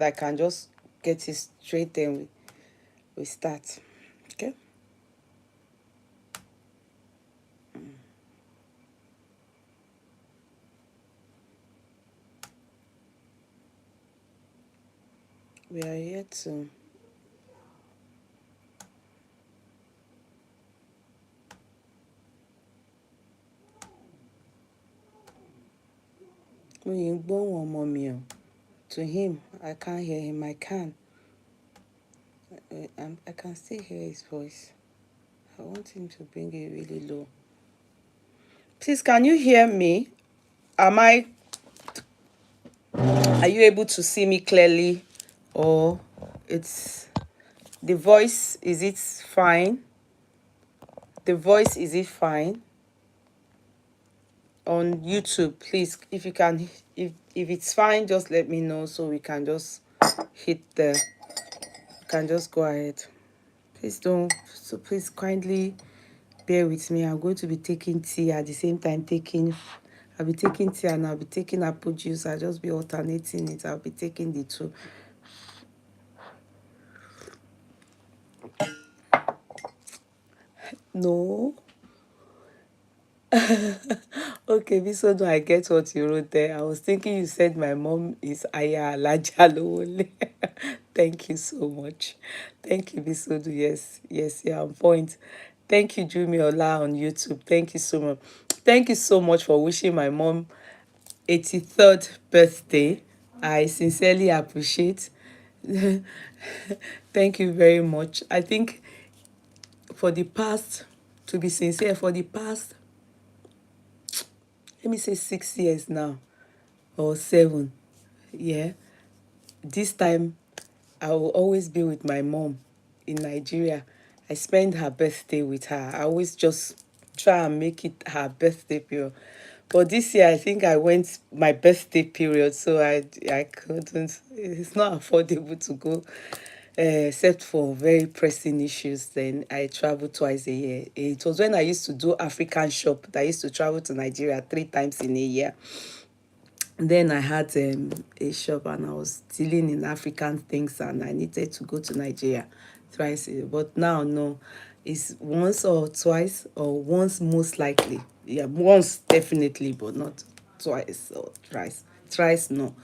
I can just get it straight, then we start. Okay. We are here to to him. I can't hear him. I can. I can still hear his voice. I want him to bring it really low. Please, can you hear me? Am I? Are you able to see me clearly, or it's the voice? Is it fine? The voice, is it fine? On YouTube, please, if you can, if it's fine, just let me know so we can just hit the, can just go ahead. Please don't, so please kindly bear with me. I'm going to be taking tea at the same time I'll be taking tea and I'll be taking apple juice. I'll just be alternating it. I'll be taking the two. No. Okay, Bisodo, I get what you wrote there. I was thinking you said my mom is Aya Alajalo. Thank you so much. Thank you, Bisodo. Yes, yes, you're on point. Thank you, Jumi Ola on YouTube. Thank you so much. Thank you so much for wishing my mom 83rd birthday. I sincerely appreciate. Thank you very much. I think for the past, to be sincere, for the past, let me say 6 years now, or 7. Yeah. This time I will always be with my mom in Nigeria. I spend her birthday with her. I always just try and make it her birthday period. But this year I think I went my birthday period, so I couldn't. It's not affordable to go, except for very pressing issues. Then I travel twice a year. It was when I used to do African shop that I used to travel to Nigeria 3 times in a year. Then I had a shop and I was dealing in African things and I needed to go to Nigeria twice a year. But now, no, it's once or twice, or once most likely. Yeah, once definitely, but not twice or thrice. Thrice, no.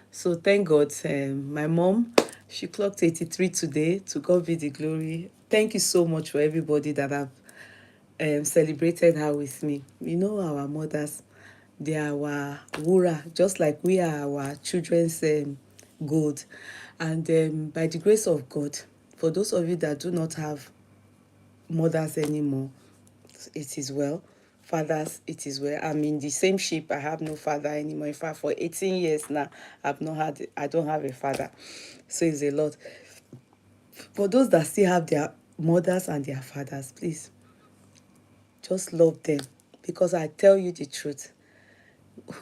So thank God, my mom, she clocked 83 today. To God be the glory. Thank you so much for everybody that have celebrated her with me. You know, our mothers, they are our wura, just like we are our children's gold. And by the grace of God, for those of you that do not have mothers anymore, it is well. Fathers, it is well. I'm in the same ship. I have no father anymore. In fact, for 18 years now, I don't have a father. So it's a lot. For those that still have their mothers and their fathers, please just love them, because I tell you the truth.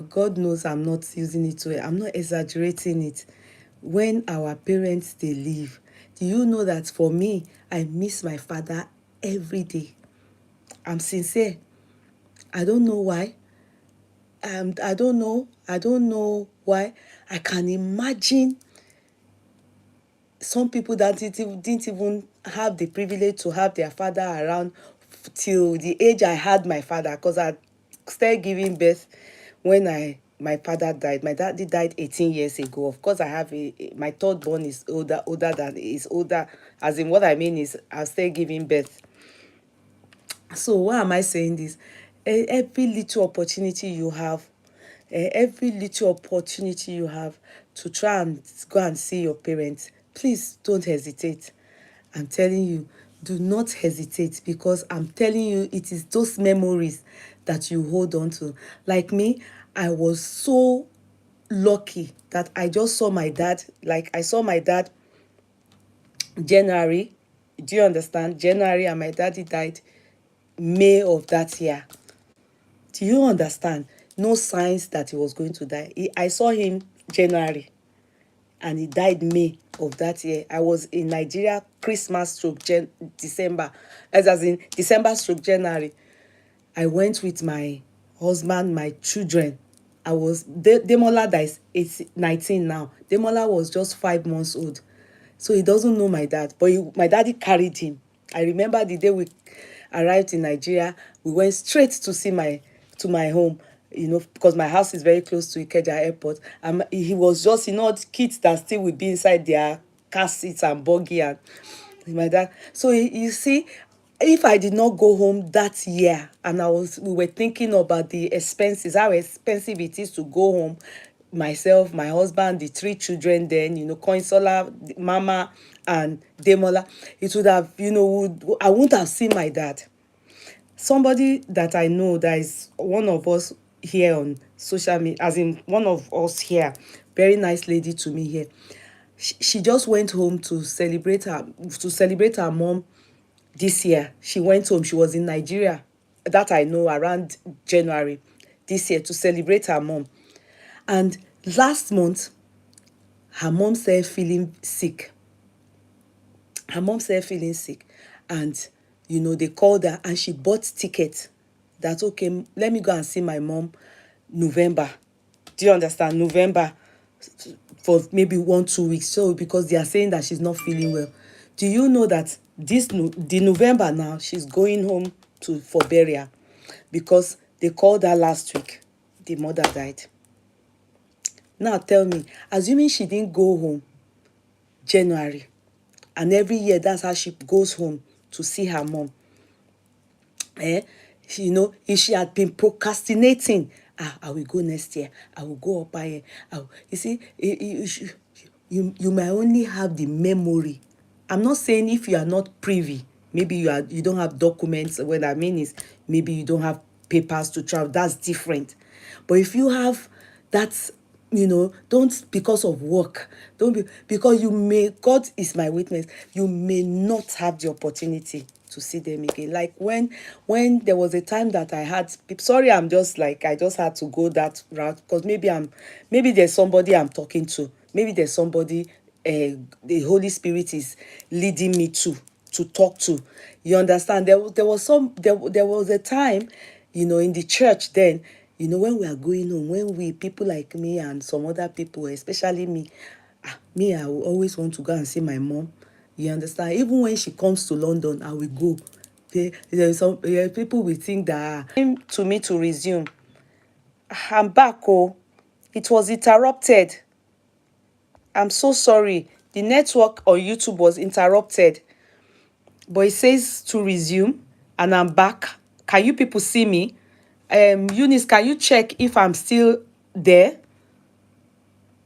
God knows I'm not using it to, I'm not exaggerating it. When our parents, they leave, do you know that for me, I miss my father every day? I'm sincere. I don't know why. I don't know. I don't know why. I can imagine some people that didn't even have the privilege to have their father around till the age I had my father, because I started giving birth when my father died. My daddy died 18 years ago. Of course, I have my third born is older, as in, what I mean is I started giving birth. So why am I saying this? Every little opportunity you have, every little opportunity you have to try and go and see your parents, please don't hesitate. I'm telling you, do not hesitate, because I'm telling you, it is those memories that you hold on to. Like me, I was so lucky that I just saw my dad. Like, I saw my dad January. Do you understand? January, and my daddy died May of that year. Do you understand? No signs that he was going to die. I saw him January and he died May of that year. I was in Nigeria Christmas stroke December, as in December stroke January. I went with my husband, my children. Demola that is 19 now. Demola was just 5 months old. So he doesn't know my dad, but my daddy carried him. I remember the day we arrived in Nigeria, we went straight to my home, because my house is very close to Ikeja Airport. And he was just, the kids that still would be inside their car seats and buggy, and my dad. So you see, if I did not go home that year, and we were thinking about the expenses, how expensive it is to go home, myself, my husband, the three children, then Koinsola, Mama, and Demola, it would have, I wouldn't have seen my dad. Somebody that I know, that is one of us here on social media, as in one of us here, very nice lady to me here. She just went home to celebrate her mom this year. She went home. She was in Nigeria, that I know, around January this year, to celebrate her mom. And last month, her mom started feeling sick. And they called her, and she bought tickets that, okay, let me go and see my mom November. Do you understand? November, for maybe 1-2 weeks. So because they are saying that she's not feeling well. Do you know that the November now, she's going home for burial, because they called her last week, the mother died. Now tell me, assuming she didn't go home January, and every year that's how she goes home to see her mom, if she had been procrastinating, I will go next year, I will go up here, you see, you might only have the memory. I'm not saying if you are not privy, maybe you don't have documents. What I mean is, maybe you don't have papers to travel, that's different. But if you have that, don't, because of work, don't be, because God is my witness, you may not have the opportunity to see them again. Like when there was a time that I had, sorry, I just had to go that route, because maybe there's somebody I'm talking to, maybe there's somebody the Holy Spirit is leading me to talk to. You understand? There was a time, in the church then, when we are going home, when people like me and some other people, especially me, I will always want to go and see my mom. You understand? Even when she comes to London, I will go. People will think that to me to resume. I'm back. Oh, it was interrupted. I'm so sorry. The network on YouTube was interrupted. But it says to resume, and I'm back. Can you people see me? Eunice, can you check if I'm still there?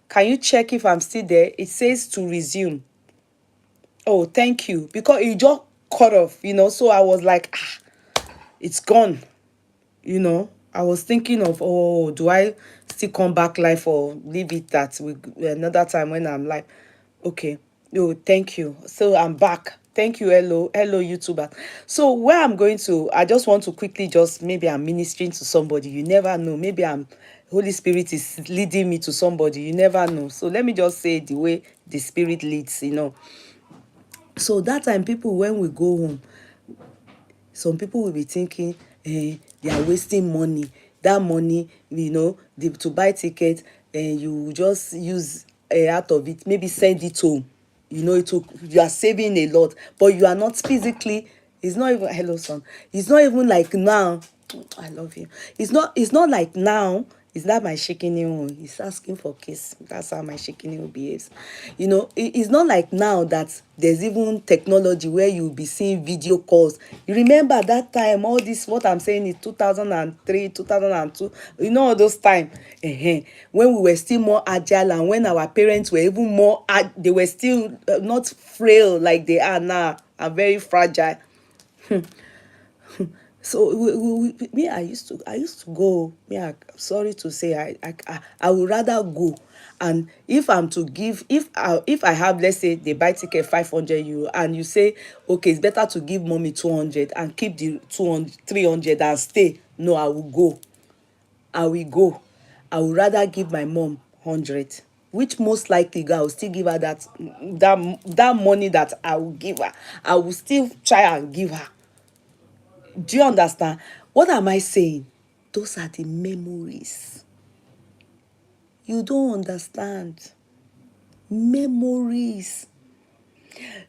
Can you check if I'm still there? It says to resume. Oh, thank you. Because it just cut off, so I was like, it's gone. I was thinking of, oh, do I still come back live, or leave it that another time when I'm live? Okay. Oh, thank you. So I'm back. Thank you. Hello, YouTuber. So where I'm going to, I just want to quickly, maybe I'm ministering to somebody. You never know. Maybe Holy Spirit is leading me to somebody. You never know. So let me just say the way the Spirit leads. So that time, people, when we go home, some people will be thinking, they are wasting money. That money, to buy tickets, you just use out of it, maybe send it home. You are saving a lot, but you are not physically. It's not even, hello son. It's not even like now. I love you. It's not like now. Is that my shikini? He's asking for kiss. That's how my shikini behaves. It's not like now that there's even technology where you'll be seeing video calls. You remember that time, all this, what I'm saying is 2003, 2002, all those time, when we were still more agile, and when our parents were even more, they were still not frail like they are now, and very fragile. So me, I used to go. Sorry to say, I would rather go. And if I'm to give, if I have, let's say they buy ticket 500 euro, and you say, okay, it's better to give mommy 200 and keep the 200 300 and stay. No, I will go. I would rather give my mom 100, which most likely I will still give her that money that I will give her. I will still try and give her. Do you understand? What am I saying? Those are the memories. You don't understand. Memories.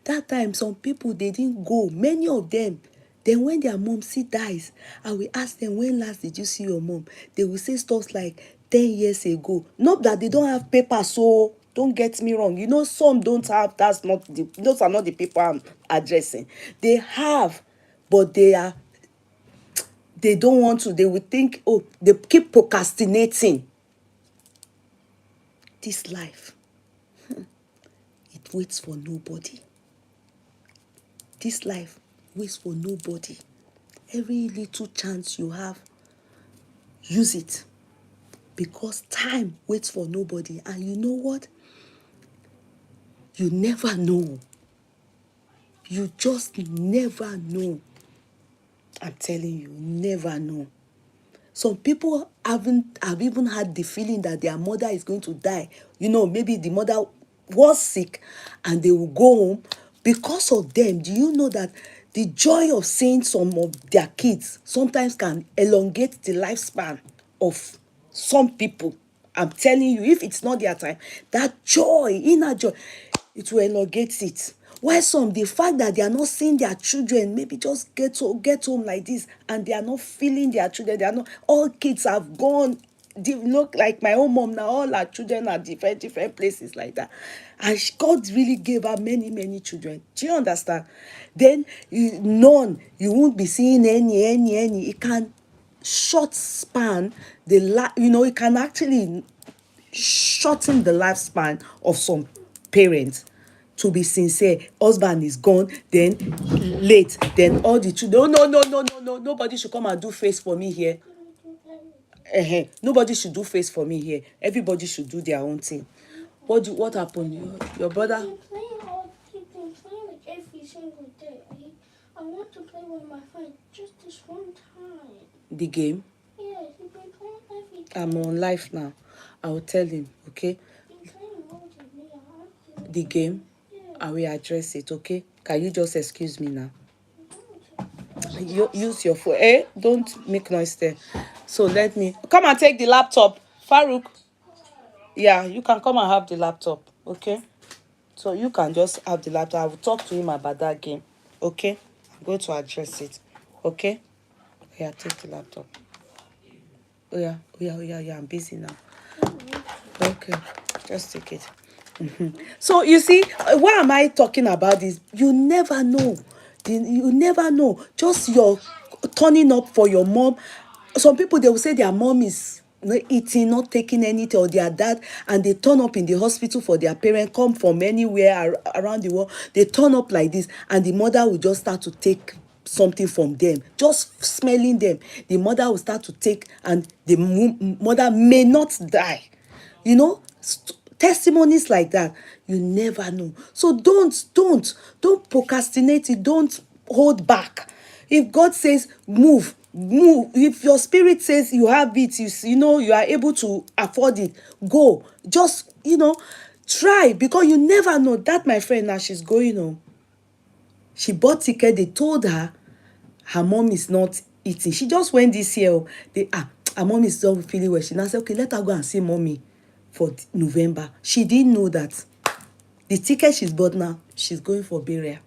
That time, some people, they didn't go. Many of them, then when their mom dies, I will ask them, when last did you see your mom? They will say stuff like 10 years ago. Not that they don't have paper, so don't get me wrong. You know, some don't have, those are not the people I'm addressing. They have, but they don't want to. They will think, oh, they keep procrastinating. This life, it waits for nobody. This life waits for nobody. Every little chance you have, use it, because time waits for nobody. And you know what? You never know. You just never know. I'm telling you, never know. Some people have even had the feeling that their mother is going to die. You know, maybe the mother was sick and they will go home. Because of them, do you know that the joy of seeing some of their kids sometimes can elongate the lifespan of some people? I'm telling you, if it's not their time, that joy, inner joy, it will elongate it. While some, the fact that they are not seeing their children, maybe just get home like this, and they are not feeling their children, they are not, all kids have gone. They look like my own mom now, all her children are different places like that. And God really gave her many children. Do you understand? Then none, you won't be seeing any. It can short span it can actually shorten the lifespan of some parents. To be sincere, husband is gone, then late, then all the children, no, nobody should come and do face for me here. Nobody should do face for me here. Everybody should do their own thing. What happened? Your brother? He's been playing like every single day. I want to play with my friend just this one time. The game? Yeah, he's been playing every day. I'm on live now. I will tell him, okay? He's been playing more than me. The game? Yeah. I will address it, okay? Can you just excuse me now? Use your phone. Don't make noise there. So let me come and take the laptop. Farouk. Yeah, you can come and have the laptop, okay? So you can just have the laptop. I will talk to him about that game, okay? I'm going to address it, okay? Yeah, take the laptop. Oh yeah, I'm busy now. Okay, just take it. So you see, why am I talking about this? You never know. You never know. Just your turning up for your mom. Some people, they will say their mom is not eating, not taking anything, or their dad, and they turn up in the hospital for their parent, come from anywhere around the world. They turn up like this, and the mother will just start to take something from them. Just smelling them, the mother will start to take, and the mother may not die. You know, testimonies like that, you never know. So don't procrastinate it. Don't hold back. If God says move. If your spirit says you have it, you are able to afford it, go. Just try, because you never know. That my friend, now she's going home. She bought ticket. They told her mom is not eating. She just went this year. Her mom is not feeling well. She now said, okay, let her go and see mommy for November. She didn't know that the ticket she's bought now, she's going for burial.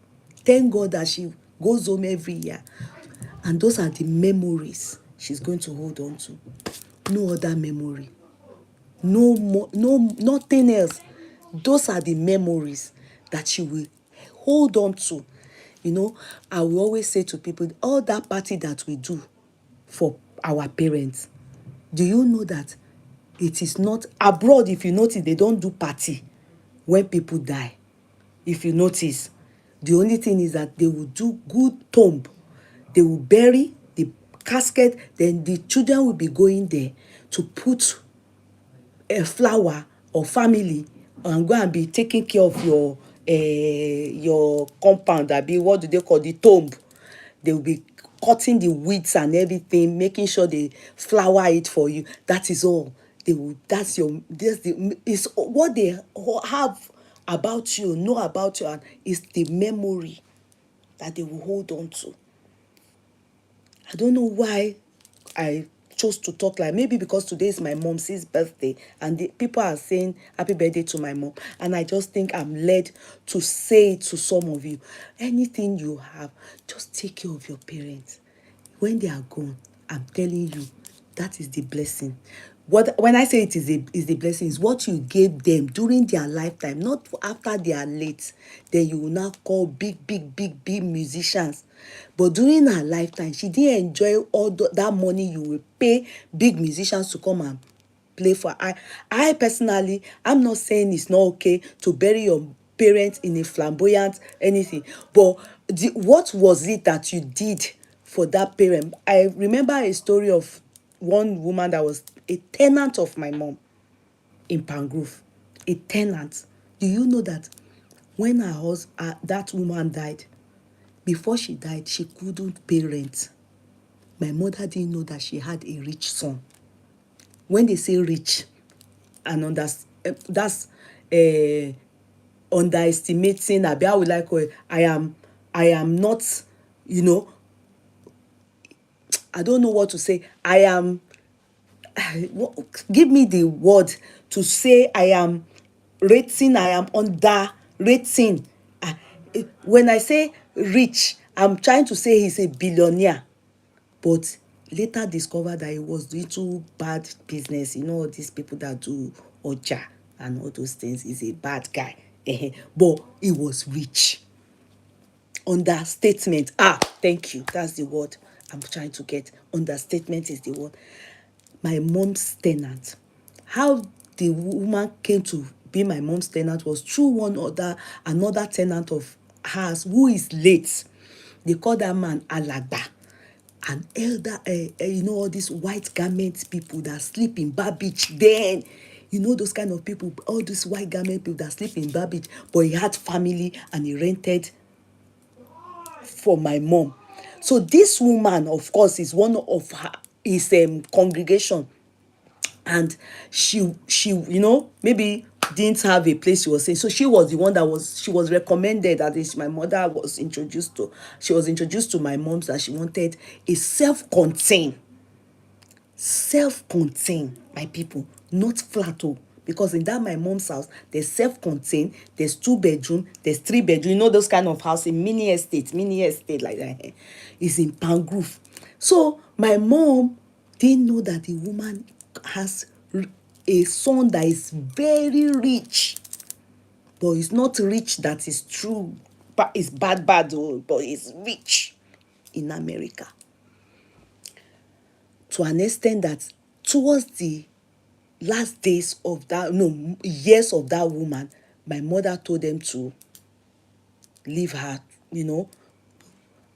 Thank God that she goes home every year. And those are the memories she's going to hold on to. No other memory. No more, nothing else. Those are the memories that she will hold on to. I will always say to people, all that party that we do for our parents, do you know that it is not abroad? If you notice, they don't do party when people die. If you notice, the only thing is that they will do good tomb. They will bury the casket, then the children will be going there to put a flower or family and go and be taking care of your compound. What do they call the tomb? They will be cutting the weeds and everything, making sure they flower it for you. That is all. It's what they have about you, know about you, and it's the memory that they will hold on to. I don't know why I chose to talk like, maybe because today is my mom's birthday and the people are saying happy birthday to my mom, and I just think I'm led to say it to some of you. Anything you have, just take care of your parents. When they are gone, I'm telling you, that is the blessing. When I say it is the blessing, is what you gave them during their lifetime, not after they are late. Then you will now call big musicians. But during her lifetime, she didn't enjoy all that money you will pay big musicians to come and play for. I personally, I'm not saying it's not okay to bury your parents in a flamboyant anything, but what was it that you did for that parent? I remember a story of one woman that was a tenant of my mom in Pangrove. A tenant. Do you know that when that woman died, before she died, she couldn't pay rent. My mother didn't know that she had a rich son. When they say rich, and that's underestimating. How will I call it? I am not, you know, I don't know what to say. I am, give me the word to say I am I am under rating. When I say rich, I'm trying to say he's a billionaire, but later discovered that he was doing too bad business. You know, all these people that do oja and all those things, he's a bad guy. But he was rich. Understatement. Thank you. That's the word I'm trying to get. Understatement is the word. My mom's tenant. How the woman came to be my mom's tenant was through another tenant of hers who is late. They call that man Alagba. An elder, you know, all these white garment people that sleep in Babbage then. You know those kind of people, all these white garment people that sleep in Babbage, but he had family and he rented for my mom. So this woman, of course, is one of his congregation, and she you know, maybe didn't have a place she was saying. So she was the one she was recommended, that is, my mother was introduced to. She was introduced to my mom that she wanted a self-contained, my people, not flat. Because in that my mom's house, there's self-contained, there's 2 bedroom, there's 3 bedroom. You know those kind of house in mini estate like that. Is in Pangrove. So my mom didn't know that the woman has a son that is very rich, but it's not rich that is true, but it's bad, but it's rich in America. To an extent that towards the last days of that, no, years of that woman, my mother told them to leave her, you know,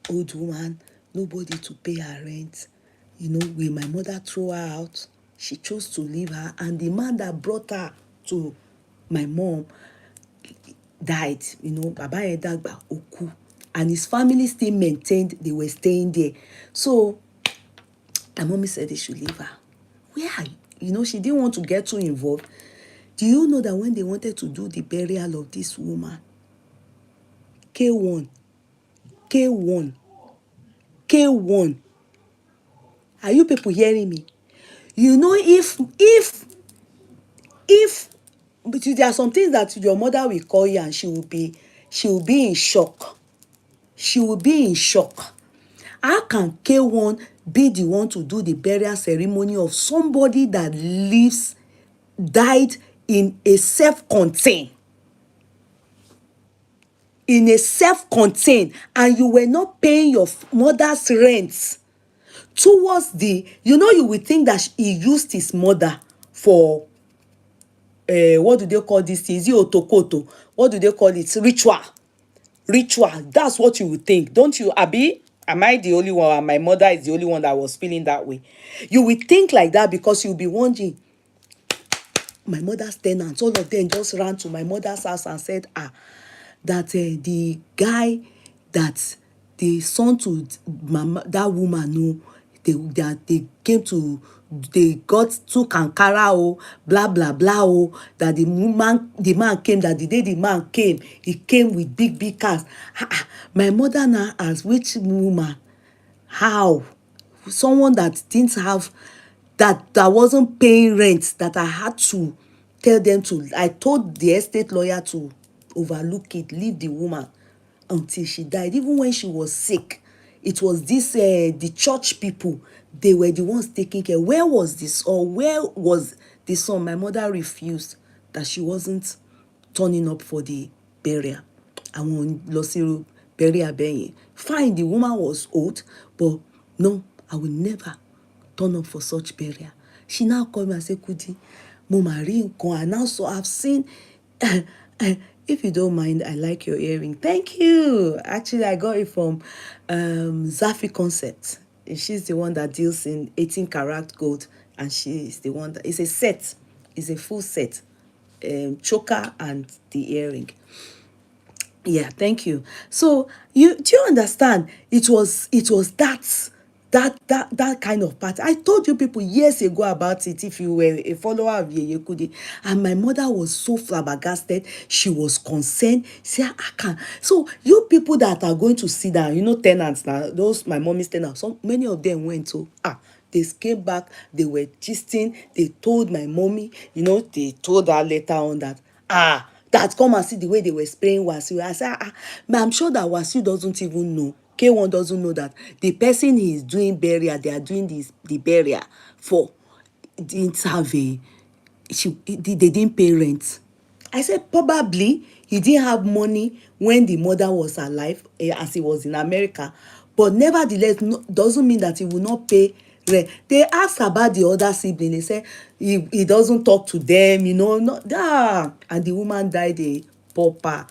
old woman, nobody to pay her rent. You know, will my mother throw her out? She chose to leave her, and the man that brought her to my mom died. You know, Baba Edagba Oku, and his family still maintained they were staying there. So my mommy said they should leave her. Where are you? You know, she didn't want to get too involved. Do you know that when they wanted to do the burial of this woman, K1, are you people hearing me? You know, but there are some things that your mother will call you and she will be in shock. She will be in shock. How can K1 be the one to do the burial ceremony of somebody that died in a self-contained, and you were not paying your mother's rent towards you know, you will think that he used his mother for what do they call this thing? Is it otokoto? What do they call it? Ritual. That's what you would think, don't you, Abi? Am I the only one, and my mother is the only one that was feeling that way? You will think like that because you'll be wondering. My mother's tenants, all of them just ran to my mother's house and said, that the guy that the son to mama, that woman, no, they came to, they got to Kankara, blah blah blah, that the man came, that the day the man came, he came with big cars. My mother now asked, which woman? How? Someone that didn't have that wasn't paying rent, that I had to tell them to, I told the estate lawyer to overlook it, leave the woman until she died. Even when she was sick, it was this the church people, they were the ones taking care. Where was this, or where was the son? My mother refused, that she wasn't turning up for the burial. Àwọn lọ sí burial bẹ́yẹn. Fine, the woman was old, but no, I will never turn up for such burial. She now called me and said, Kudi, mo mà rí nǹkan. And now, so I've seen, if you don't mind, I like your earring. Thank you. Actually, I got it from Zafi Concept. She's the one that deals in 18 karat gold, and she is the one that, it's a set, it's a full set, choker and the earring. Yeah, thank you. So do you understand? It was that kind of party. I told you people years ago about it, if you were a follower of Yeye Kudi. And my mother was so flabbergasted. She was concerned. Say, I can. So you people that are going to sit down, tenants now, those my mommy's tenants, so many of them went to they came back, they were gisting, they told my mommy, they told her later on that come and see the way they were spraying Wasiu. I said, but I'm sure that Wasiu doesn't even know. K1 doesn't know that the person he is doing burial, they are doing the burial for, didn't have they didn't pay rent. I said, probably he didn't have money when the mother was alive, as he was in America. But nevertheless, doesn't mean that he will not pay rent. They asked about the other sibling. They said he doesn't talk to them, and the woman died a pauper.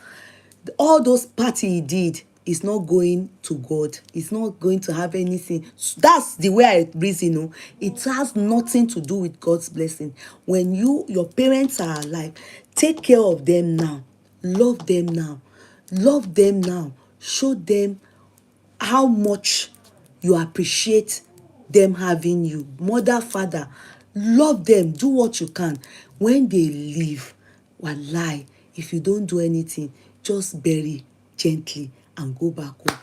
All those party he did is not going to God. It's not going to have anything. That's the way I reason. It has nothing to do with God's blessing. When your parents are alive, take care of them now. Love them now. Love them now. Show them how much you appreciate them having you. Mother, father, love them. Do what you can. When they leave, wallahi, if you don't do anything, just bury gently and go back home.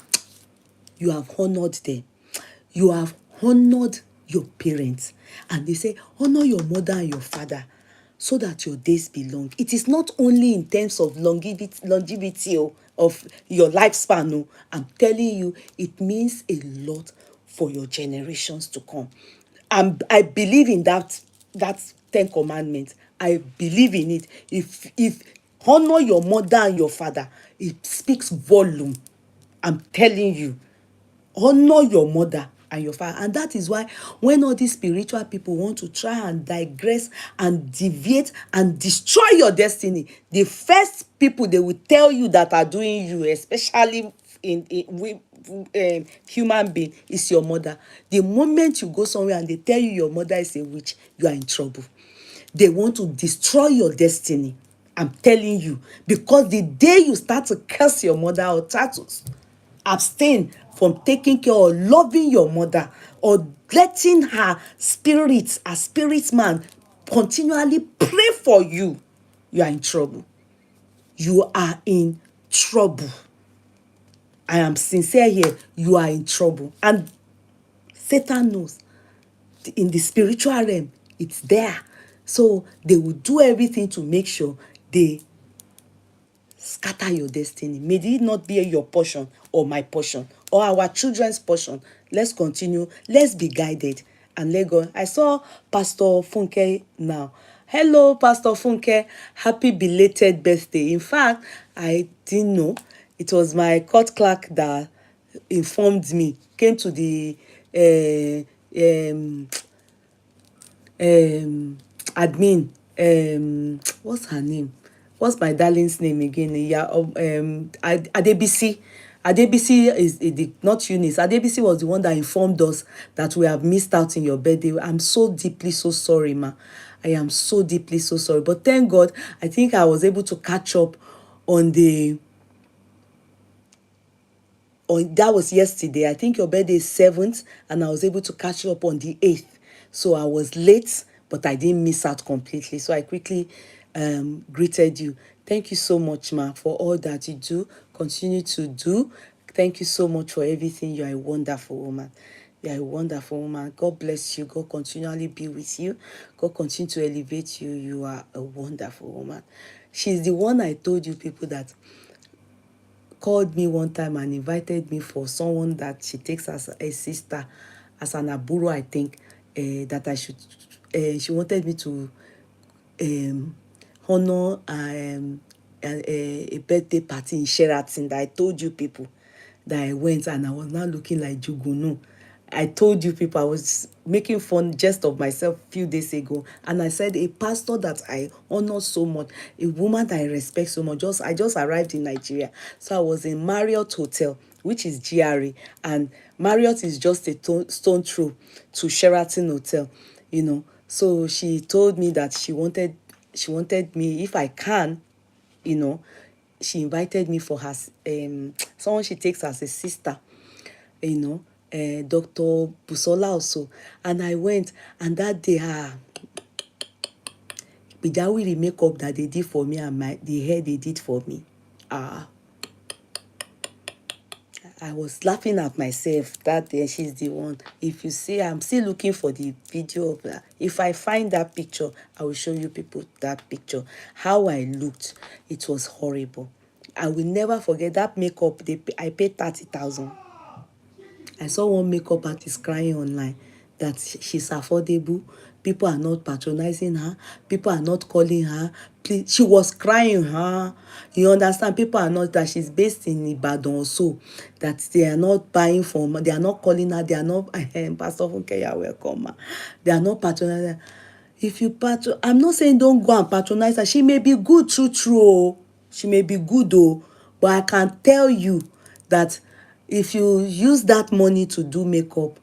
You have honored them. You have honored your parents. And they say, honor your mother and your father so that your days be long. It is not only in terms of longevity of your lifespan. No, I'm telling you, it means a lot for your generations to come. I believe in that 10 commandments. I believe in it. If honor your mother and your father, it speaks volume. I'm telling you, honor your mother and your father. And that is why when all these spiritual people want to try and digress and deviate and destroy your destiny, the first people they will tell you that are doing you, especially with human being, is your mother. The moment you go somewhere and they tell you your mother is a witch, you are in trouble. They want to destroy your destiny. I'm telling you, because the day you start to curse your mother or start to abstain from taking care or loving your mother or letting her spirit man continually pray for you, you are in trouble. You are in trouble. I am sincere here. You are in trouble. And Satan knows. In the spiritual realm, it's there. So they will do everything to make sure they scatter your destiny. May it not be your portion or my portion or our children's portion. Let's continue. Let's be guided and let go. I saw Pastor Funke now. Hello, Pastor Funke. Happy belated birthday. In fact, I didn't know. It was my court clerk that informed me. Came to the admin, what's her name, what's my darling's name again, yeah, Adebisi. Adebisi is not Eunice. Adebisi was the one that informed us that we have missed out in your birthday. I'm so deeply so sorry, ma. I am so deeply so sorry, but thank God I think I was able to catch up on that was yesterday. I think your birthday is 7th, and I was able to catch up on the 8th. So I was late, but I didn't miss out completely. So I quickly greeted you. Thank you so much, ma, for all that you do. Continue to do. Thank you so much for everything. You are a wonderful woman. You're a wonderful woman. God bless you. God continually be with you. God continue to elevate you. You are a wonderful woman. She's the one I told you people that called me one time and invited me for someone that she takes as a sister, as an aburo, I think, that I should, she wanted me to um, honor a birthday party in Sheraton that I told you people that I went, and I was now looking like Jugunu. I told you people I was making fun jest of myself a few days ago, and I said a pastor that I honor so much, a woman that I respect so much. I just arrived in Nigeria, so I was in Marriott Hotel, which is GRA, and Marriott is just a stone throw to Sheraton Hotel, you know. So she told me that she wanted me, if I can, you know, she invited me for her someone she takes as a sister, you know, Dr. Busola also. And I went, and that day, the makeup that they did for me and the hair they did for me, I was laughing at myself that day. She's the one. If you see, I'm still looking for the video of that. If I find that picture, I will show you people that picture. How I looked, it was horrible. I will never forget that makeup. I paid 30,000. I saw one makeup artist crying online that she's affordable. People are not patronizing her. People are not calling her. Please, she was crying, huh? You understand? People are not, that she's based in Ibadan also, that they are not buying from, they are not calling her, they are not, Pastor Funke, you're welcome, ma. They are not patronizing. If you I'm not saying don't go and patronize her. She may be good, true, oh. She may be good, oh. But I can tell you that if you use that money to do makeup,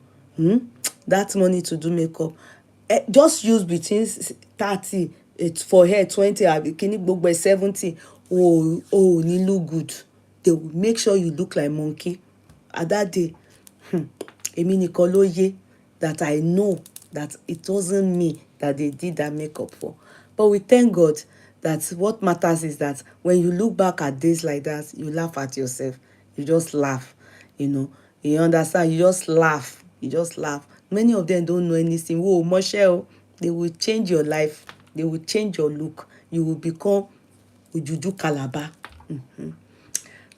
that money to do makeup, just use between 30, for hair 20, kini gbogbo 70. Oh, ni look good. They will make sure you look like monkey. At that day, èmi nìkan ló yé, that I know that it wasn't me that they did that makeup for. But we thank God that what matters is that when you look back at days like that, you laugh at yourself. You just laugh, you know. You understand? You just laugh. You just laugh. Many of them don't know anything. Whoa, Michelle, they will change your life. They will change your look. You will become Ujuju Calabar.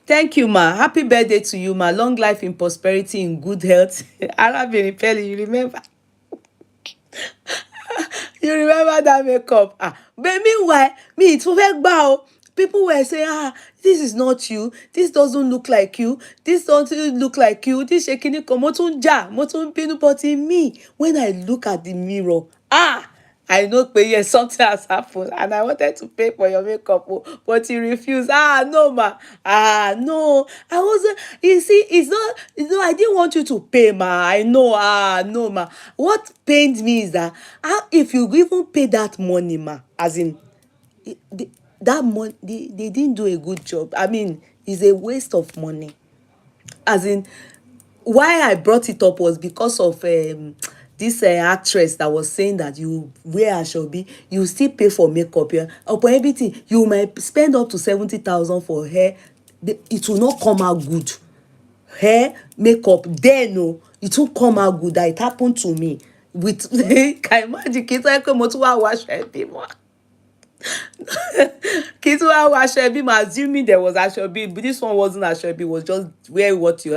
Thank you, ma. Happy birthday to you, ma. Long life in prosperity, in good health. Arábìnrin Peli, you remember? You remember that makeup? But meanwhile, me too fẹ́ gbà o. People were saying, this is not you. This doesn't look like you. This doesn't look like you. This ṣe kíní kan. Mo tún jà, mo tún bínú. But in me, when I look at the mirror, I know pé yes, something has happened, and I wanted to pay for your makeup, but you refused. No, ma. No. I wasn't. You see, it's not. I didn't want you to pay, ma. I know. No, ma. What pained me is that if you even pay that money, ma, as in that money, they didn't do a good job. I mean, it's a waste of money. As in, why I brought it up was because of this actress that was saying that you wear asobi, you still pay for makeup, upon everything you might spend up to 70,000 for hair. It will not come out good. Hair, makeup, then no, it won't come out good. That it happened to me with can you imagine kí tó yẹ pé mo tún wá wọ aṣọ ẹbí mọ́ kí tó wá wọ aṣọ ẹbí mọ́, assuming there was aṣọ ẹbí, but this one wasn't aṣọ ẹbí, it was just wear what you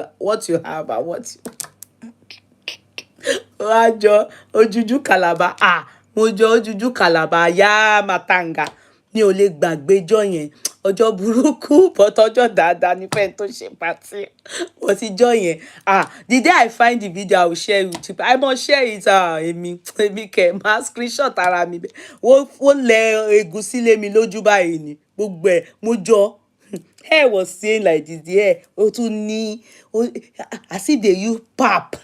have and what you wá jọ Ojuju Calabar. Mo jọ Ojuju Calabar yá matanga. Mi ò lè gbàgbé ọjọ́ yẹn, ọjọ́ burúkú, but ọjọ́ dáadáa ní fẹ́ni tó ṣe pàtí. But ọjọ́ yẹn, the day I find the video, I will share it with you. I must share it. Èmi kẹ̀ máa screenshot ara mi bẹ́ẹ̀. Wọ́n lẹ ẹ̀gúsí lé mi lójú báyìí ni. Gbogbo ẹ̀ mo jọ. Hair was saying like this, the hair, ó tún ní, as if they use pap.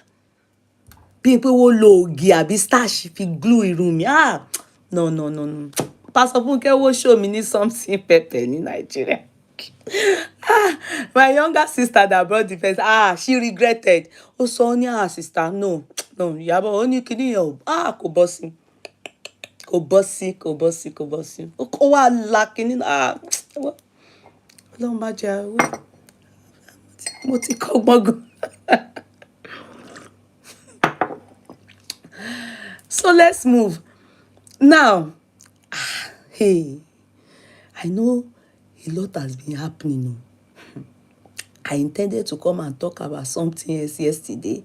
Bí pé wọ́n lo ògì àbí starch fi glue irun mi. No. Pastor Funke will show me something pepper in Nigeria. My younger sister that brought the first, she regretted. Sonia, sister, no. Yaba, only kidding you. Kò bọ́ sí. Ó wà lákìní. Ọlọ́run bá jẹ́ mo ti kọ́gbọ́n gan. So let's move. Now, hey, I know a lot has been happening. I intended to come and talk about something else yesterday,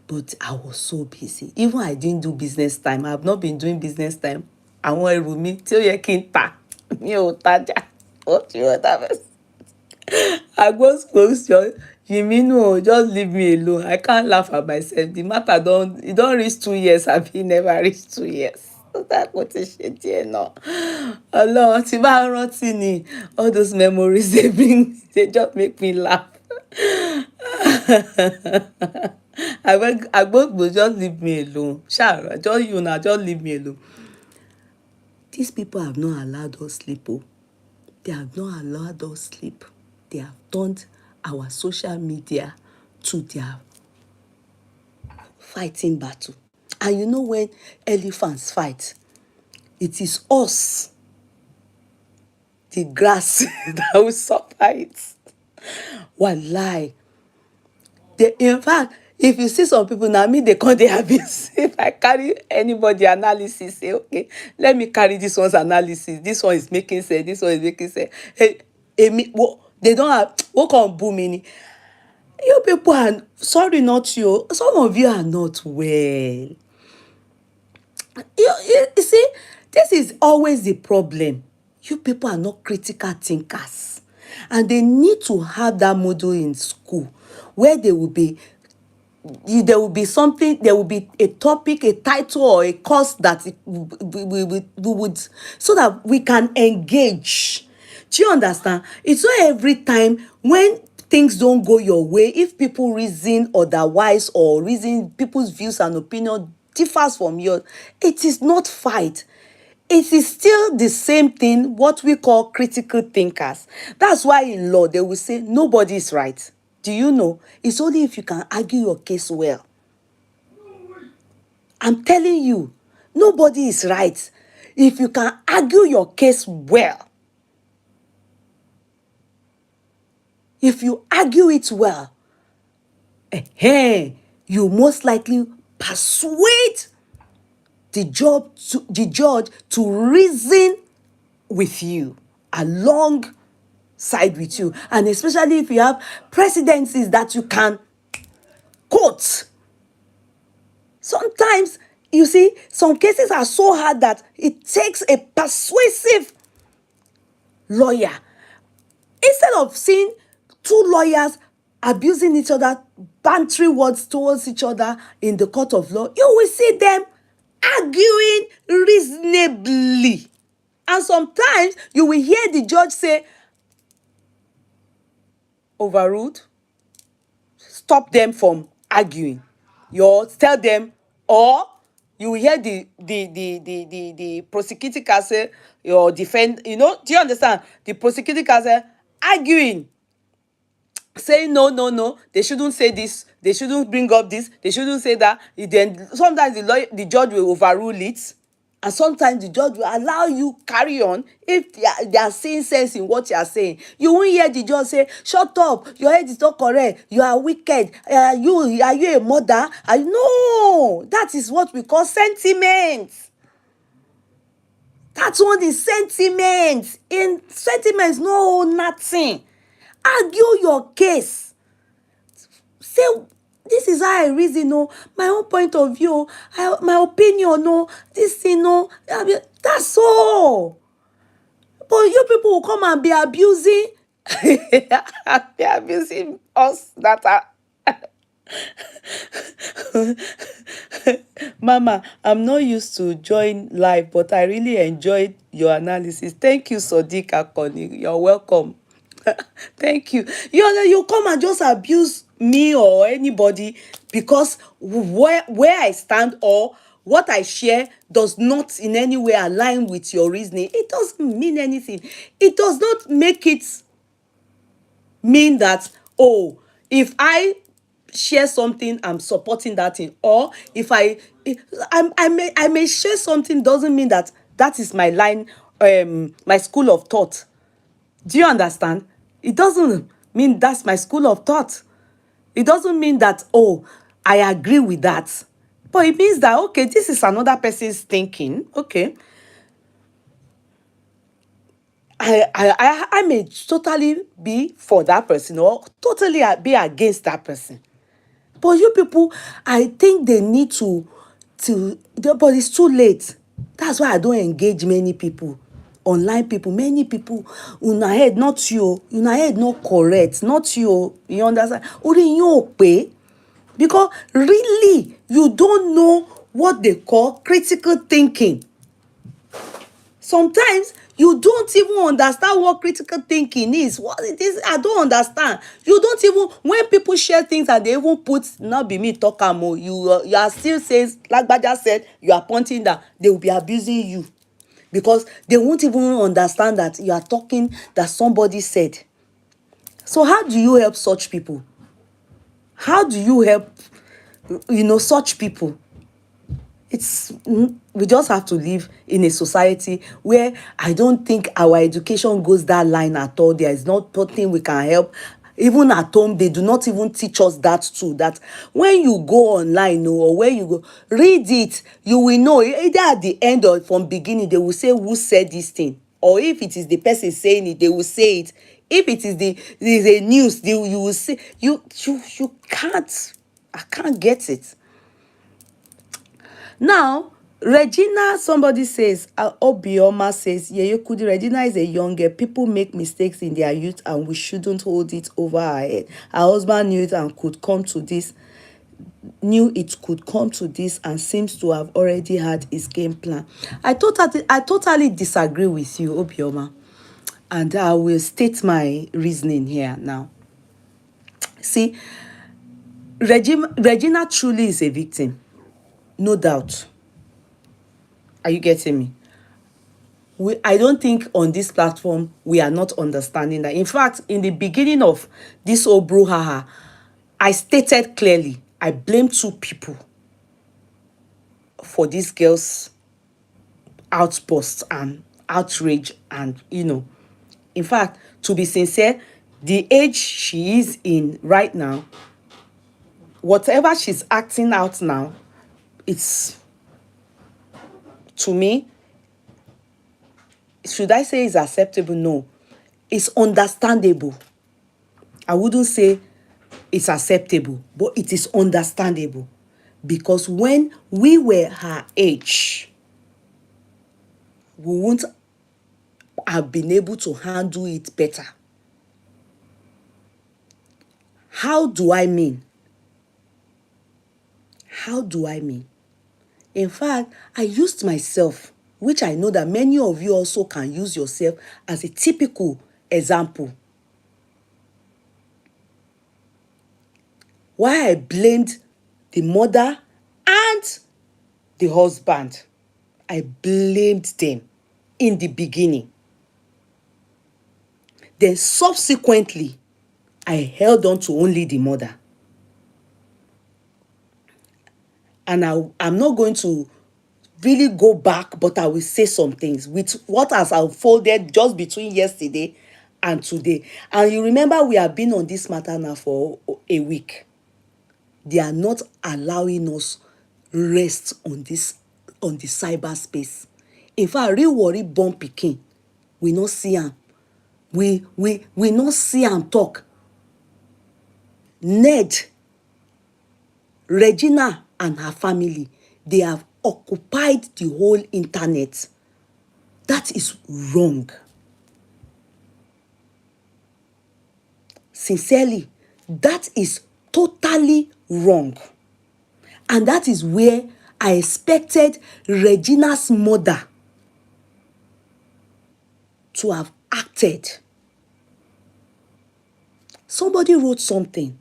but I was so busy. Even I didn't do business time. I have not been doing business time. Àwọn ẹrù mi tí ó yẹ kí n tà mi ò tajà. What you want that? I go school, Yiminu, just leave me alone. I can't laugh at myself. The matter don't reach 2 years. I've been never reached 2 years. That kò ti ṣe díẹ̀ náà. Ọlọ́run tí bá rántí ni all those memories they just make me laugh. Agbogbo, just leave me alone. Sha, just you now, just leave me alone. These people have not allowed us sleep. Oh. They have not allowed us sleep. They have turned our social media to their fighting battle. And you know when elephants fight, it is us, the grass, that will suffer it. Wallahi. In fact, if you see some people now, me, they can't they abuse. If I carry anybody analysis, say, okay, let me carry this one's analysis. This one is making sense. This one is making sense. Hey, they don't have, what can boom meaning? You people are, sorry, not you. Some of you are not well. You see, this is always the problem. You people are not critical thinkers. And they need to have that model in school where there will be something, there will be a topic, a title, or a course that we would, so that we can engage. Do you understand? It's not every time when things don't go your way, if people reason otherwise or reason people's views and opinion differs from yours, it is not fight. It is still the same thing, what we call critical thinkers. That's why in law, they will say nobody is right. Do you know? It's only if you can argue your case well. I'm telling you, nobody is right. If you can argue your case well, if you argue it well, you most likely persuade the judge to reason with you, alongside with you. And especially if you have precedences that you can quote. Sometimes, you see, some cases are so hard that it takes a persuasive lawyer. Instead of seeing two lawyers abusing each other, bantering words towards each other in the court of law, you will see them arguing reasonably. And sometimes you will hear the judge say, overruled, stop them from arguing. You tell them, or you will hear the prosecuting counsel or defend, do you understand? The prosecuting counsel arguing, saying no, they shouldn't say this, they shouldn't bring up this, they shouldn't say that. Then sometimes the judge will overrule it, and sometimes the judge will allow you carry on if they are seeing sense in what you are saying. You won't hear the judge say, shut up, your head is not correct, you are wicked, are you a mother? No, that is what we call sentiment. That one is sentiment. In sentiments, no nothing. Argue your case. Say, this is how I reason, my own point of view, my opinion, this thing, that's all. But you people will come and be abusing, be abusing us that are. Mama, I'm not used to join live, but I really enjoyed your analysis. Thank you, Sadiq Akoni. You're welcome. Thank you. You come and just abuse me or anybody because where I stand or what I share does not in any way align with your reasoning. It doesn't mean anything. It does not make it mean that, if I share something, I'm supporting that thing, or if I may share something, doesn't mean that is my line, my school of thought. Do you understand? It doesn't mean that's my school of thought. It doesn't mean that, I agree with that. But it means that, okay, this is another person's thinking. Okay. I may totally be for that person or totally be against that person. But you people, I think they need but it's too late. That's why I don't engage many people, online people. Many people, una head not you, una head not correct, not you. You understand? Ori yin o pe, because really you don't know what they call critical thinking. Sometimes you don't even understand what critical thinking is. What it is, I don't understand. You don't even, when people share things and they even put, not be me talk am o, you are still says, like Baja said, you are pointing that they will be abusing you because they won't even understand that you are talking that somebody said. So how do you help such people? How do you help, such people? We just have to live in a society where I don't think our education goes that line at all. There is not nothing we can help. Even at home, they do not even teach us that too. That when you go online or where you go, read it, you will know. Either at the end or from beginning, they will say who said this thing. Or if it is the person saying it, they will say it. If it is the news, you will say, you can't, I can't get it. Now, Regina, somebody says, Obioma says, Yeye Kudi, Regina is a young girl. People make mistakes in their youth and we shouldn't hold it over our head. Her husband knew it and could come to this and seems to have already had his game plan. I totally disagree with you, Obioma. And I will state my reasoning here now. See, Regina truly is a victim. No doubt. Are you getting me? I don't think on this platform we are not understanding that. In fact, in the beginning of this whole brouhaha, I stated clearly, I blame two people for this girl's outburst and outrage. And, in fact, to be sincere, the age she is in right now, whatever she's acting out now, it's, to me, should I say it's acceptable? No. It's understandable. I wouldn't say it's acceptable, but it is understandable. Because when we were her age, we wouldn't have been able to handle it better. How do I mean? How do I mean? In fact, I used myself, which I know that many of you also can use yourself as a typical example. Why I blamed the mother and the husband. I blamed them in the beginning. Then subsequently, I held on to only the mother. And I'm not going to really go back, but I will say some things with what has unfolded just between yesterday and today. And you remember we have been on this matter now for a week. They are not allowing us rest on the cyberspace. In fact, real worry born pikin, we not see am. We not see am talk. Ned, Regina and her family, they have occupied the whole internet. That is wrong. Sincerely, that is totally wrong. And that is where I expected Regina's mother to have acted. Somebody wrote something.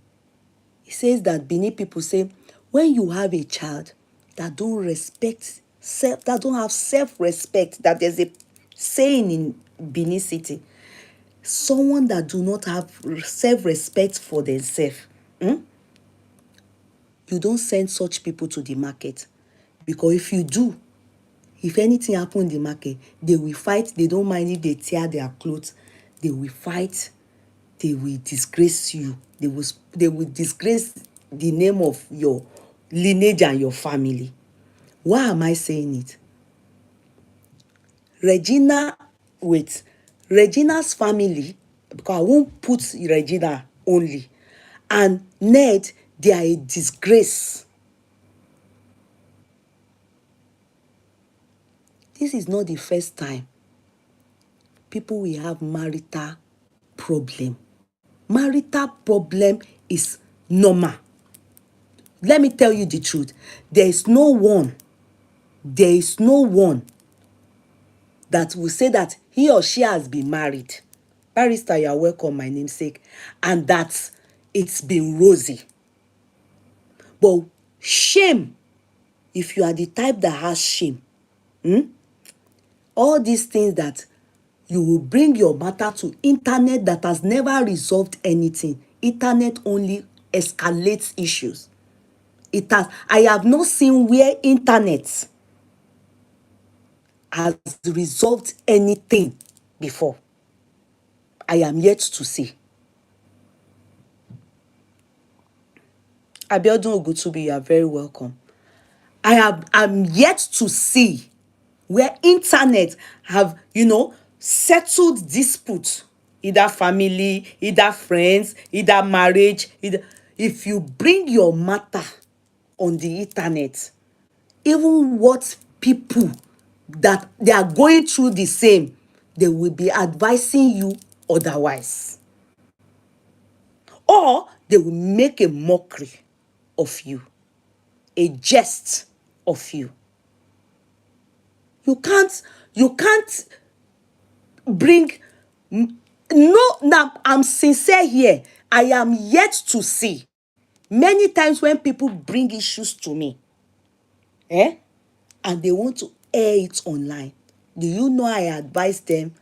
He says that Benin people say, when you have a child that don't respect self, that don't have self-respect, that there's a saying in Benin City, someone that do not have self-respect for themselves, you don't send such people to the market. Because if you do, if anything happen in the market, they will fight. They don't mind if they tear their clothes. They will fight. They will disgrace you. They will disgrace the name of your lineage and your family. Why am I saying it? Regina, wait, Regina's family, because I won't put Regina only, and Ned, they are a disgrace. This is not the first time people will have marital problem. Marital problem is normal. Let me tell you the truth. There is no one that will say that he or she has been married. Barrister, you are welcome, my namesake. And that it's been rosy. But shame, if you are the type that has shame, all these things that you will bring your matter to internet that has never resolved anything. Internet only escalates issues. I have not seen where internet has resolved anything before. I am yet to see. Abiodun Ogutubi, you are very welcome. I'm yet to see where internet have, settled dispute, either family, either friends, either marriage. If you bring your matter on the internet, even what people that they are going through the same, they will be advising you otherwise. Or they will make a mockery of you, a jest of you. You can't bring, no, now I'm sincere here. I am yet to see many times when people bring issues to me, and they want to air it online. Do you know I advise them,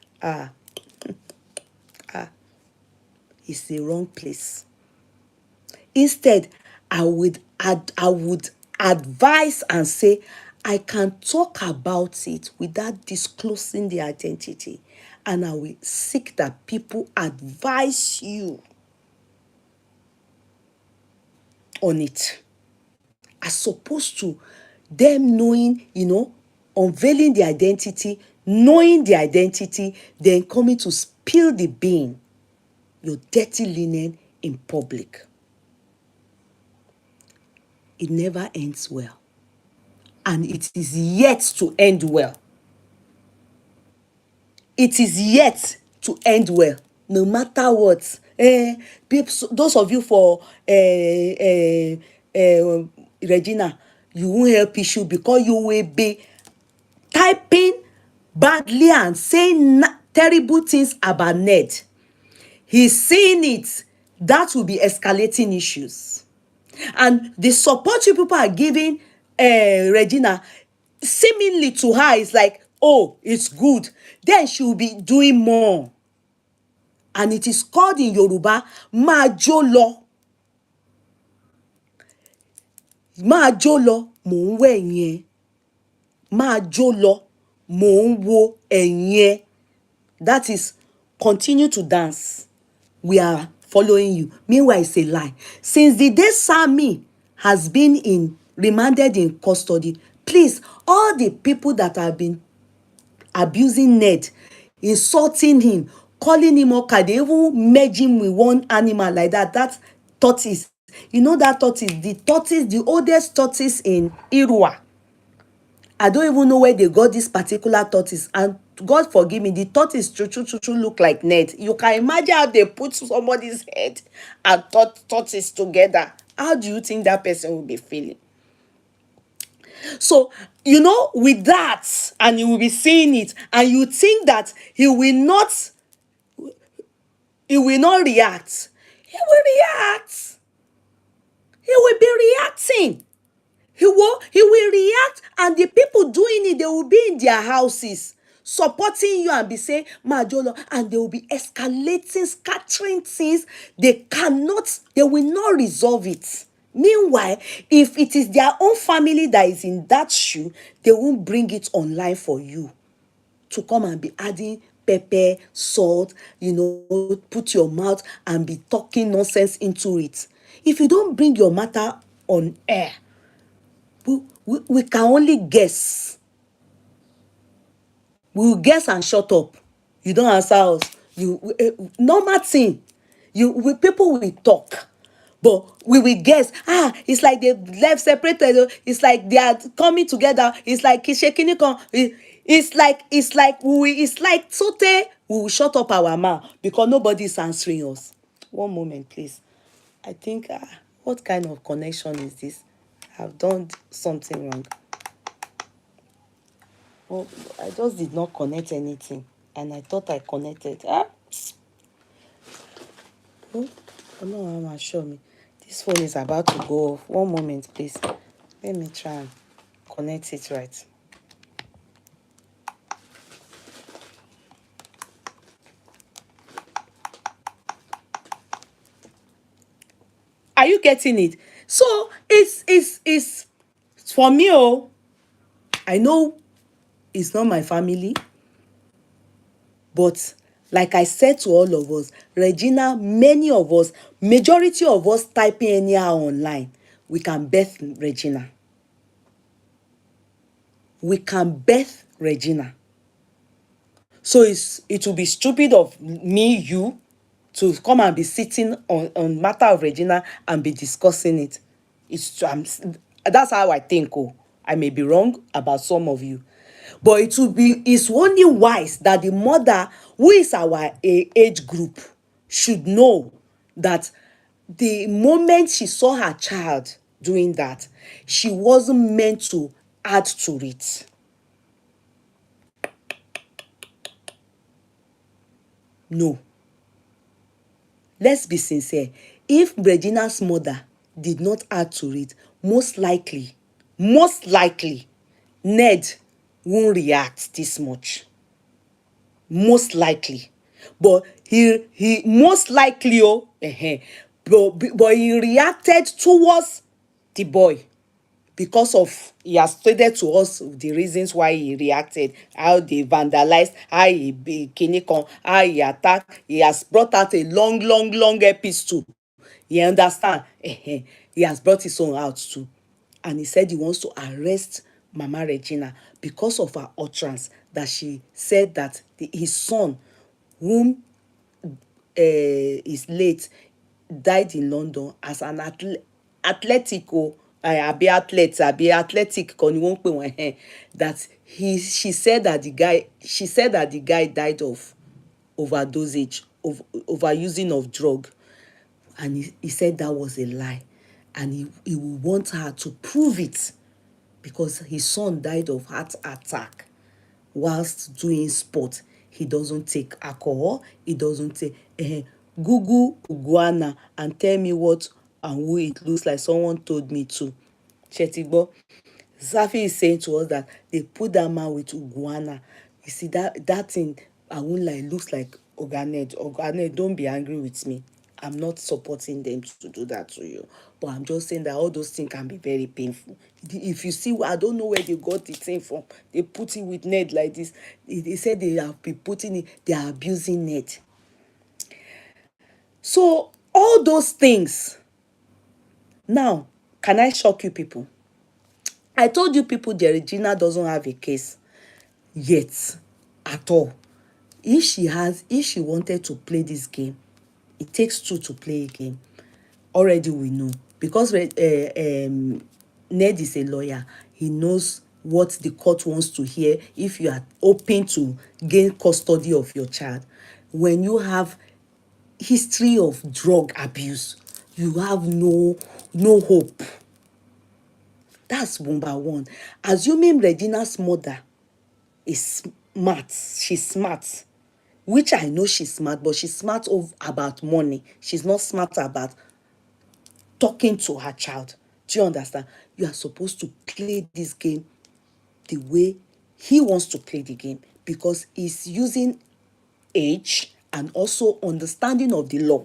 it's the wrong place. Instead, I would advise and say, I can talk about it without disclosing the identity. And I will seek that people advise you on it. As opposed to them knowing, unveiling the identity, knowing the identity, then coming to spill the bean, your dirty linen in public. It never ends well. And it is yet to end well. It is yet to end well. No matter what. People, those of you for Regina, you won't help issue because you will be typing badly and saying terrible things about Ned. He's seeing it. That will be escalating issues. And the support you people are giving Regina, seemingly to her, is like, oh, it's good. Then she will be doing more. And it is called in Yoruba, Majolo. Majolo, mo ń wẹ̀ yẹn. Majolo, mo ń wo ẹ̀yẹn. That is, continue to dance. We are following you. Meanwhile, it's a lie. Since the day Sammy has been remanded in custody, please, all the people that have been abusing Ned, insulting him, calling him Oka, they even merge him with one animal like that. That tortoise. You know that tortoise? The oldest tortoise in Irua. I don't even know where they got this particular tortoise. And God forgive me, the tortoise true look like Ned. You can imagine how they put somebody's head and tortoise together. How do you think that person will be feeling? So, with that, and you will be seeing it, and you think that he will not react. He will react. He will be reacting. He will react, and the people doing it, they will be in their houses supporting you and be saying Majolo, and they will be escalating, scattering things. They will not resolve it. Meanwhile, if it is their own family that is in that shoe, they won't bring it online for you to come and be adding pepper, salt, put your mouth and be talking nonsense into it. If you don't bring your matter on air, we can only guess. We will guess and shut up. You don't answer us. Normal thing. People will talk, but we will guess. It's like they left separated. It's like they are coming together. It's like shaking it. It's like sote. We will shut up our mouth because nobody is answering us. One moment, please. I think, what kind of connection is this? I've done something wrong. Oh, I just did not connect anything, and I thought I connected. Oh, no, I'm sure me. This phone is about to go off. One moment, please. Let me try and connect it right. Are you getting it? So it's for me. Oh, I know it's not my family, but like I said to all of us, Regina, many of us, majority of us typing anyhow online, we can birth Regina. We can birth Regina. So it will be stupid of me, you, to come and be sitting on matter of Regina and be discussing it. That's how I think. Oh, I may be wrong about some of you, but it's only wise that the mother, who is our age group, should know that the moment she saw her child doing that, she wasn't meant to add to it. No. Let's be sincere. If Regina's mother did not add to it, most likely, Ned won't react this much. Most likely. But he most likely, but he reacted towards the boy because of he has stated to us the reasons why he reacted, how they vandalized, how he be kinikon, how he attacked. He has brought out a long episode. You understand? He has brought his own out too, and he said he wants to arrest Mama Regina because of her utterance that she said that his son, whom is late, died in London as an athletic abi athletic kan ni wọ́n pè wọ́n, that she said that the guy died of overdosage, of overusing of drug, and he said that was a lie, and he would want her to prove it because his son died of heart attack whilst doing sport. He doesn't take alcohol. He doesn't take. Google iguana and tell me what and who it looks like. Someone told me to. Shetigbo. Safi is saying to us that they put that man with iguana. You see that thing, I won't lie, looks like Oganed. Oganed, don't be angry with me. I'm not supporting them to do that to you. But I'm just saying that all those things can be very painful. If you see, I don't know where they got the thing from. They put it with Ned like this. They said they have been putting it, they are abusing Ned. So all those things. Now, can I shock you people? I told you people the Regina doesn't have a case yet at all. If she wanted to play this game, it takes two to play a game. Already we know, because Ned is a lawyer. He knows what the court wants to hear if you are hoping to gain custody of your child. When you have history of drug abuse, you have no hope. That's number one. Assuming Regina's mother is smart, she's smart, which I know she's smart, but she's smart about money. She's not smart about talking to her child. Do you understand? You are supposed to play this game the way he wants to play the game, because he's using age and also understanding of the law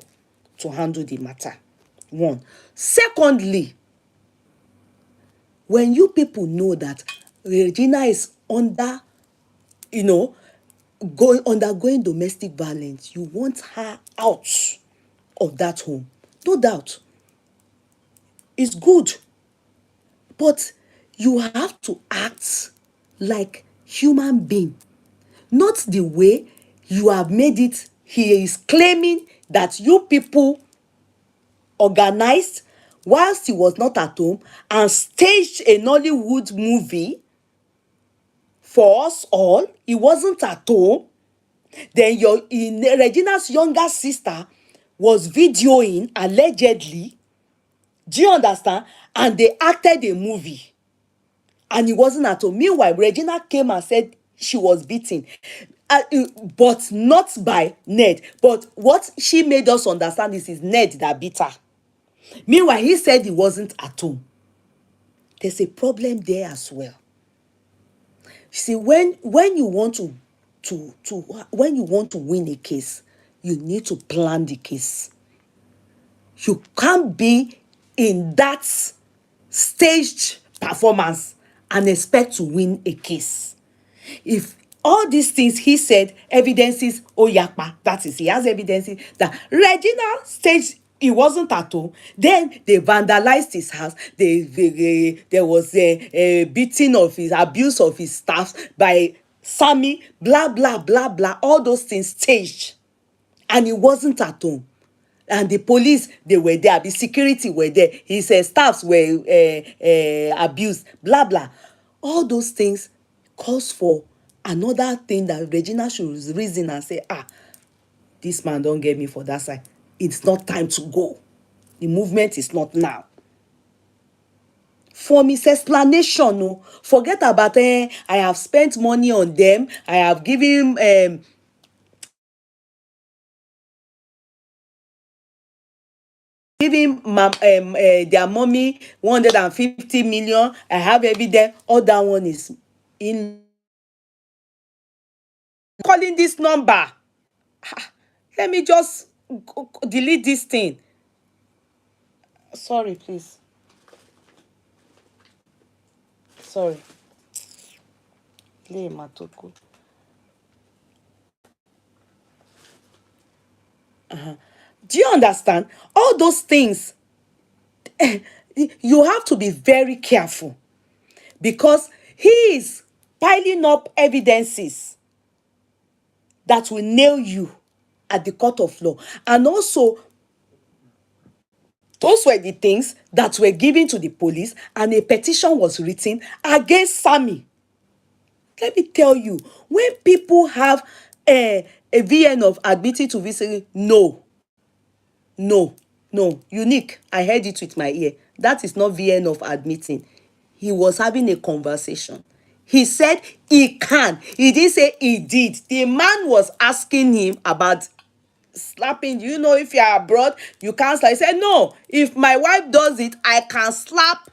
to handle the matter. One. Secondly, when you people know that Regina is undergoing domestic violence, you want her out of that home. No doubt. It's good. But you have to act like human being, not the way you have made it. He is claiming that you people organized whilst he was not at home and staged a Nollywood movie for us all. He wasn't at home. Then Regina's younger sister was videoing allegedly. Do you understand? And they acted a movie and he wasn't at home. Meanwhile, Regina came and said she was beaten, but not by Ned. But what she made us understand is Ned that beat her. Meanwhile, he said he wasn't at home. There's a problem there as well. See, when you want when you want to win a case, you need to plan the case. You can't be in that staged performance and expect to win a case. If all these things he said, evidences, Oyapa, that is, he has evidences that Regina staged, he wasn't at home. Then they vandalized his house. There was a beating of his, abuse of his staff by Sammy, blah, blah, blah, blah, all those things staged. And he wasn't at home. And the police, they were there, the security were there, his staffs were abused, blah, blah. All those things calls for another thing that Regina should reason and say, this man don't get me for that side. It's not time to go. The movement is not now. For his explanation, no, forget about I have spent money on them, I have given their mommy 150 million. I have evidence. All that one is in calling this number. Let me just delete this thing. Sorry, please. Sorry. Play Matoku. Do you understand? All those things, you have to be very careful because he is piling up evidences that will nail you at the court of law. And also, those were the things that were given to the police and a petition was written against Sammy. Let me tell you, when people have a VN of admitting to visit, no, unique. I heard it with my ear. That is not VN of admitting. He was having a conversation. He said he can. He didn't say he did. The man was asking him about slapping. Do you know if you are abroad, you can't slap? He said, no, if my wife does it, I can slap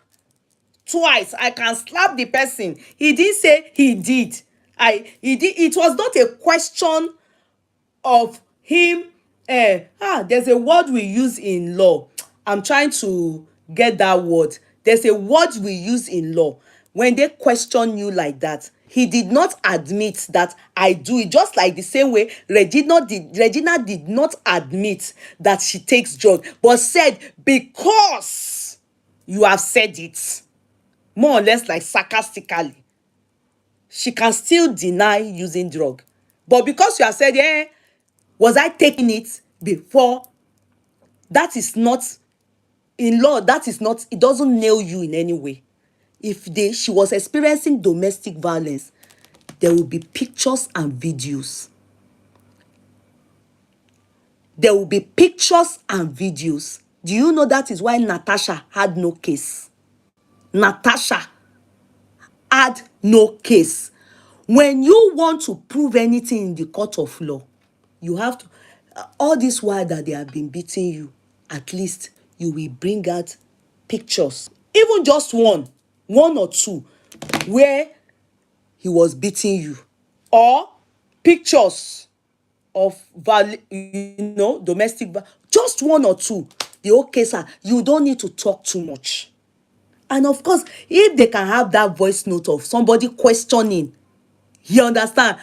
twice. I can slap the person. He didn't say he did. He did. It was not a question of him. There's a word we use in law. I'm trying to get that word. There's a word we use in law. When they question you like that, he did not admit that I do it. Just like the same way Regina did not admit that she takes drugs, but said, because you have said it, more or less like sarcastically, she can still deny using drug. But because you have said, was I taking it before? That is not, in law, that is not, it doesn't nail you in any way. If she was experiencing domestic violence, there will be pictures and videos. There will be pictures and videos. Do you know that is why Natasha had no case? Natasha had no case. When you want to prove anything in the court of law, you have to, all this while that they have been beating you, at least you will bring out pictures, even just one or two, where he was beating you, or pictures of domestic, just one or two. The whole case, you don't need to talk too much. And of course, if they can have that voice note of somebody questioning, you understand,